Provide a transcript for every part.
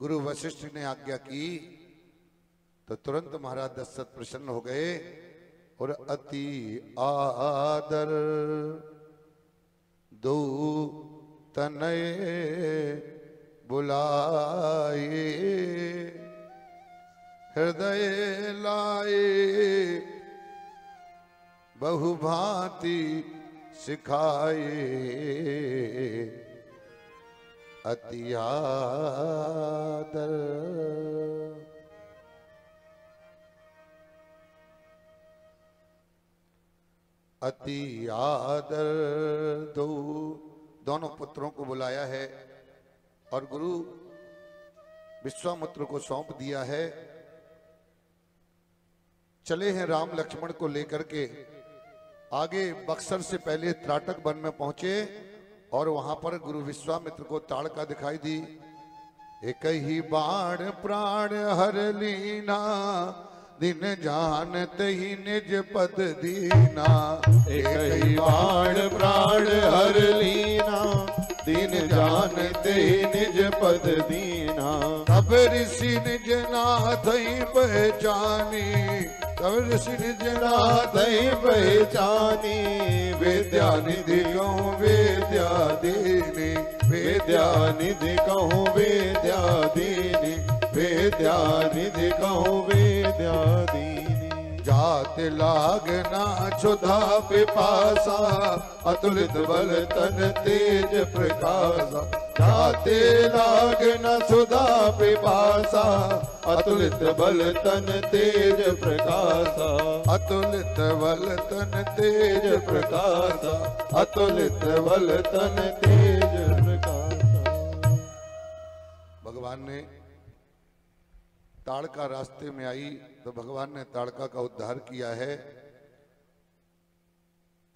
गुरु वशिष्ठ ने आज्ञा की तो तुरंत महाराज दशरथ प्रसन्न हो गए और अति आदर दो तनय बुलाए, हृदय लाए बहुभांति सिखाए, अति आदर। अति आदर दो, दोनों पुत्रों को बुलाया है और गुरु विश्वामित्र को सौंप दिया है। चले हैं राम लक्ष्मण को लेकर के आगे। बक्सर से पहले त्राटक वन में पहुंचे और वहां पर गुरु विश्वामित्र को ताड़का दिखाई दी। एक ही बाण प्राण हर लीना, दिन जानते ही निज पद दीना। एक ही बाण प्राण हर लीना, दिन जानते ही निज पद दीना। तब ऋषि निज नाथ पहचानी, तब ऋषि निज नाथ पहचानी। विद्या निधि कहूँ विद्या दीनी, विद्या निधि कहूँ विद्या दीनी, विद्या निधि कहूँ विद्या दीनी। जात लागना क्षुधा पिपासा, अतुलित बल तन तेज प्रकाशा। जाते लागना क्षुधा पिपासा, अतुलित बल तन तेज प्रकाशा। अतुलित बल तन तेज प्रकाशा, अतुलित बल तन तेज प्रकाशा। भगवान ने ताड़का रास्ते में आई तो भगवान ने ताड़का का उद्धार किया है।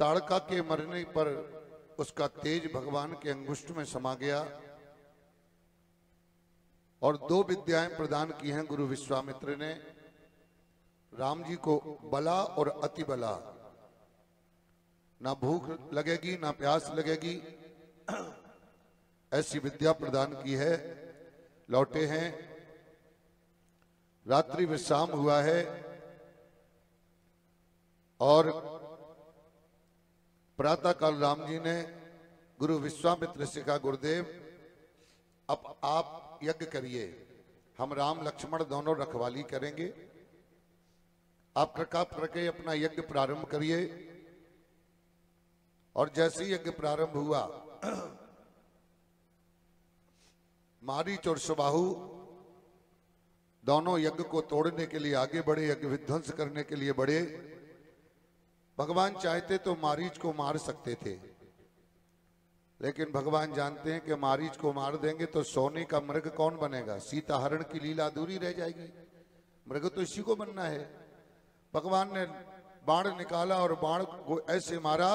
ताड़का के मरने पर उसका तेज भगवान के अंगुष्ठ में समा गया और दो विद्याएं प्रदान की हैं गुरु विश्वामित्र ने राम जी को, बला और अति बला। ना भूख लगेगी ना प्यास लगेगी, ऐसी विद्या प्रदान की है। लौटे हैं, रात्रि विश्राम हुआ है और प्रातः काल राम जी ने गुरु विश्वामित्र से कहा, गुरुदेव अब आप यज्ञ करिए, हम राम लक्ष्मण दोनों रखवाली करेंगे। आप कृपा करके अपना यज्ञ प्रारंभ करिए। और जैसे ही यज्ञ प्रारंभ हुआ, मारीच और सुबाहु दोनों यज्ञ को तोड़ने के लिए आगे बढ़े, यज्ञ विध्वंस करने के लिए बढ़े। भगवान चाहते तो मारीच को मार सकते थे, लेकिन भगवान जानते हैं कि मारीच को मार देंगे तो सोने का मृग कौन बनेगा, सीता हरण की लीला अधूरी रह जाएगी। मृग तो इसी को बनना है। भगवान ने बाण निकाला और बाण को ऐसे मारा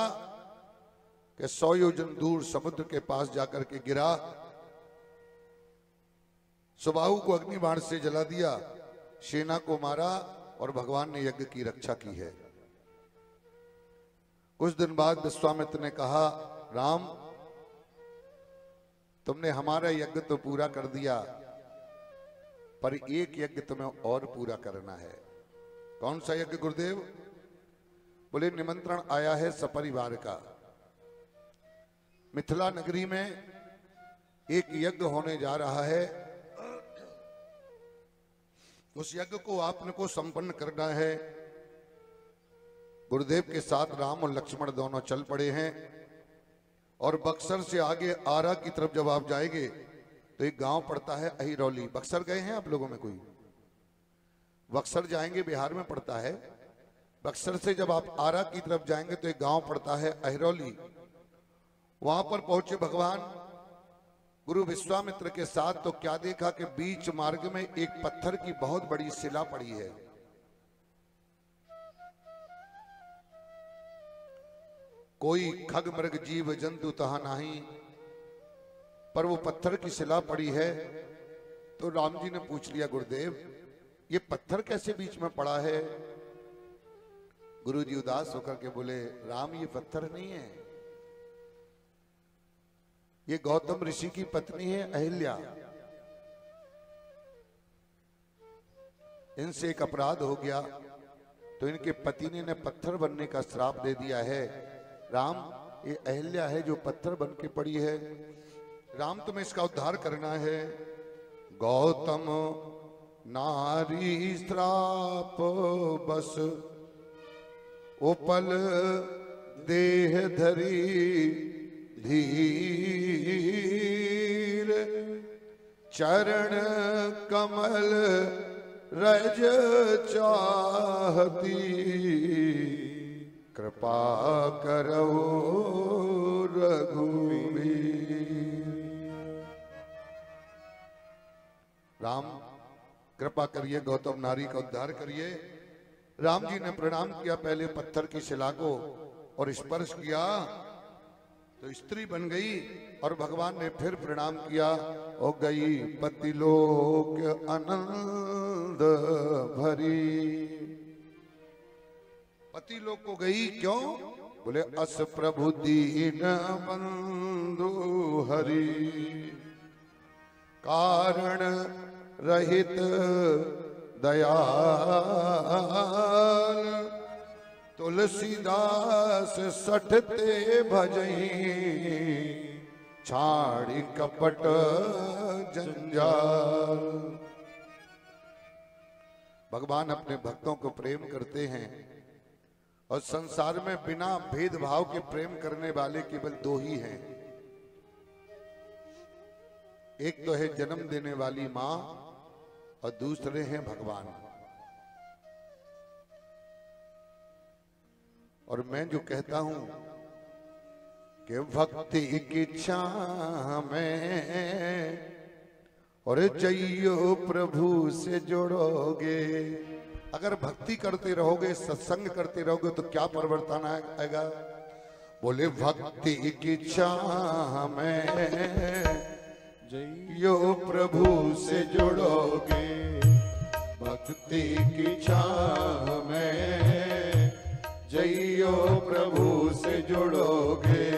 कि 100 योजन दूर समुद्र के पास जाकर के गिरा। सुबाहु को अग्नि बाण से जला दिया, सेना को मारा और भगवान ने यज्ञ की रक्षा की है। कुछ दिन बाद विश्वामित्र ने कहा, राम तुमने हमारा यज्ञ तो पूरा कर दिया, पर एक यज्ञ तुम्हें और पूरा करना है। कौन सा यज्ञ गुरुदेव? बोले निमंत्रण आया है सपरिवार का। मिथिला नगरी में एक यज्ञ होने जा रहा है, उस यज्ञ को आपने को संपन्न करना है। गुरुदेव के साथ राम और लक्ष्मण दोनों चल पड़े हैं और बक्सर से आगे आरा की तरफ जब आप जाएंगे तो एक गांव पड़ता है अहिरौली। बक्सर गए हैं आप लोगों में कोई? बक्सर जाएंगे, बिहार में पड़ता है। बक्सर से जब आप आरा की तरफ जाएंगे तो एक गांव पड़ता है अहिरौली। वहां पर पहुंचे भगवान गुरु विश्वामित्र के साथ, तो क्या देखा कि बीच मार्ग में एक पत्थर की बहुत बड़ी शिला पड़ी है। कोई खग मृग जीव जंतु तहा नहीं, पर वो पत्थर की शिला पड़ी है। तो राम जी ने पूछ लिया, गुरुदेव ये पत्थर कैसे बीच में पड़ा है? गुरु जी उदास होकर के बोले, राम ये पत्थर नहीं है, ये गौतम ऋषि की पत्नी है अहिल्या। इनसे एक अपराध हो गया, तो इनके पति ने पत्थर बनने का श्राप दे दिया है। राम, ये अहिल्या है जो पत्थर बन के पड़ी है, राम तुम्हें इसका उद्धार करना है। गौतम नारी श्राप बस उपल देह धरी धीर, चरण कमल रज चाहती, कृपा करो रघुवीर। राम कृपा करिए, गौतम नारी का उद्धार करिए। राम जी ने प्रणाम किया पहले पत्थर की शिला को और स्पर्श किया तो स्त्री बन गई, और भगवान ने फिर प्रणाम किया, हो गई पतिलोक आनंद भरी। पतिलोक को गई, क्यों? बोले अस प्रभु दीन बंधु हरि, कारण रहित दयाल, तुलसीदास सठते भजई, छाड़ी कपट जंजाल। भगवान अपने भक्तों को प्रेम करते हैं, और संसार में बिना भेदभाव के प्रेम करने वाले केवल दो ही हैं। एक तो है जन्म देने वाली मां, और दूसरे हैं भगवान। और मैं जो कहता हूं कि भक्ति की छां में और जइयो प्रभु से जोड़ोगे, अगर भक्ति करते रहोगे, सत्संग करते रहोगे, तो क्या परिवर्तन आएगा? बोले भक्ति की छां में जइयो प्रभु से जोड़ोगे, भक्ति की छां में जइयो प्रभु से जोड़ोगे,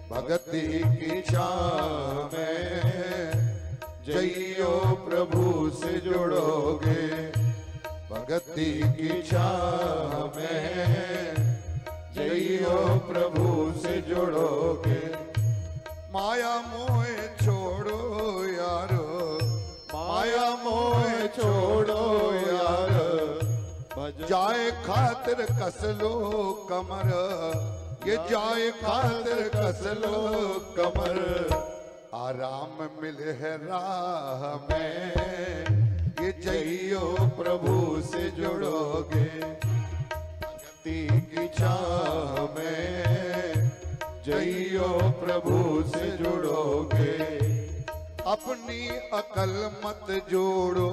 भक्ति की छां में जइयो प्रभु से जोड़ोगे, भक्ति की छां में जइयो प्रभु से जोड़ोगे। माया मोह छोड़ो यारो, माया मोह छोड़ो यार, जाए खातिर कस लो कमर, ये जाए खातिर कस लो कमर, आराम मिले है राह में, ये जइयो प्रभु से जुड़ोगे, भक्ति की छां में जइयो प्रभु से जुड़ोगे। अपनी अकल मत जोड़ो,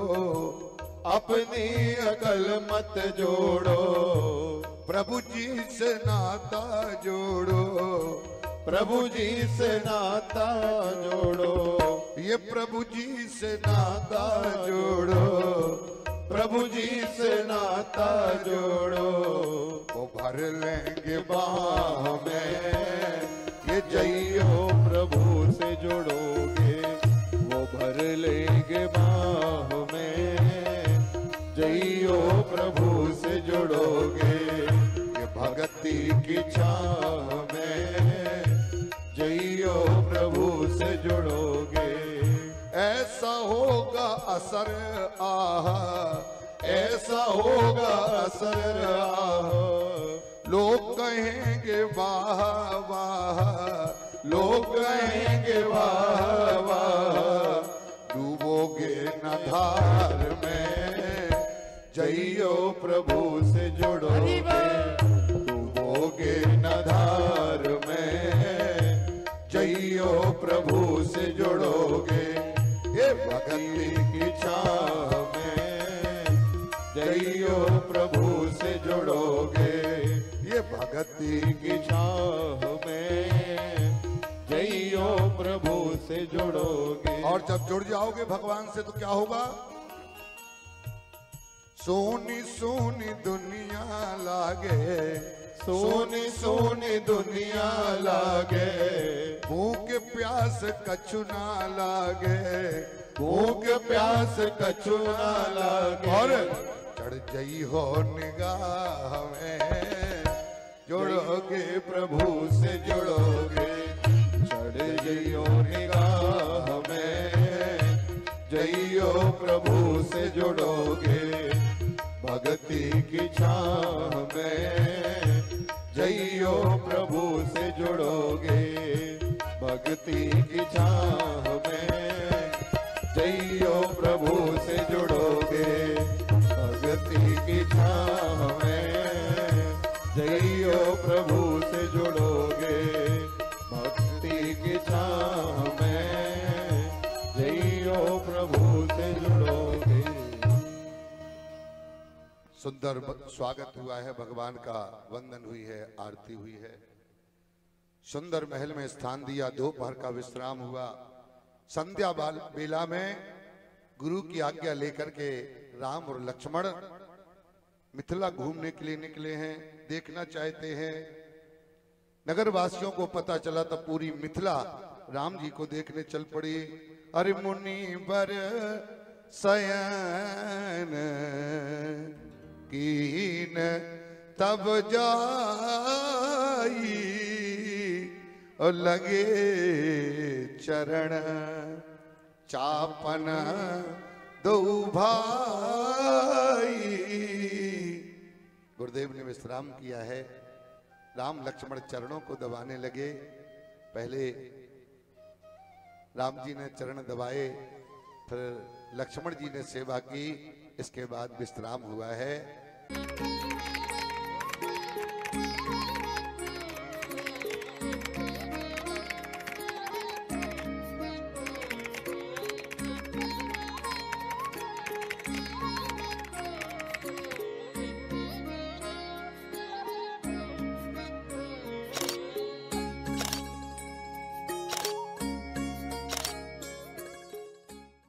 अपनी अकल मत जोड़ो, प्रभु जी से नाता जोड़ो, प्रभु जी से नाता जोड़ो, ये प्रभु जी से नाता जोड़ो, प्रभु जी से नाता जोड़ो, वो भर लेंगे बाह में, ये जइयो प्रभु से जोड़ोगे, वो भर लेंगे बाह में, जइयो प्रभु से जोड़ोगे, ये भक्ति की छां में जइयो प्रभु से जुड़ोगे। ऐसा होगा असर आह, ऐसा होगा असर आह, लोग कहेंगे वाह वाह, लोग कहेंगे वाह वाह, डूबोगे न धार में, जइयो प्रभु से जुड़ोगे, डूबोगे न धार में, जइयो प्रभु से जुड़ोगे, ये भक्ति की छां में जइयो प्रभु से जुड़ोगे, ये भक्ति की छां में जइयो प्रभु से जुड़ोगे। और जब जुड़ जाओगे भगवान से तो क्या होगा? सोनी सोनी दुनिया लागे, सोनी सोनी दुनिया लागे, भूख प्यास कछु ना लागे, भूख प्यास कछु ना लागे। और चढ़ जई हो निगाह में, जुड़ोगे प्रभु से जुड़ोगे, चढ़ जइयो निगाह में, जइयो प्रभु से जुड़ोगे, भक्ति की छाह में, जइयो प्रभु से जुड़ोगे, भक्ति की छाह में, जइयो प्रभु से जुड़ोगे, भक्ति की छाह में, जइयो प्रभु से जुड़ोगे, भक्ति की छाह में, जइयो प्रभु से जुड़ोगे। सुंदर स्वागत हुआ है, भगवान का वंदन हुई है, आरती हुई है, सुंदर महल में स्थान दिया, दोपहर का विश्राम हुआ। संध्या बेला में गुरु की आज्ञा लेकर के राम और लक्ष्मण मिथिला घूमने के लिए निकले हैं, देखना चाहते हैं। नगर वासियों को पता चला तब पूरी मिथिला राम जी को देखने चल पड़ी। अरे मुनि बर सयन कीन तब जाई, और लगे चरण चापन दो भाई। गुरुदेव ने विश्राम किया है, राम लक्ष्मण चरणों को दबाने लगे। पहले राम जी ने चरण दबाए, फिर लक्ष्मण जी ने सेवा की, इसके बाद विश्राम हुआ है।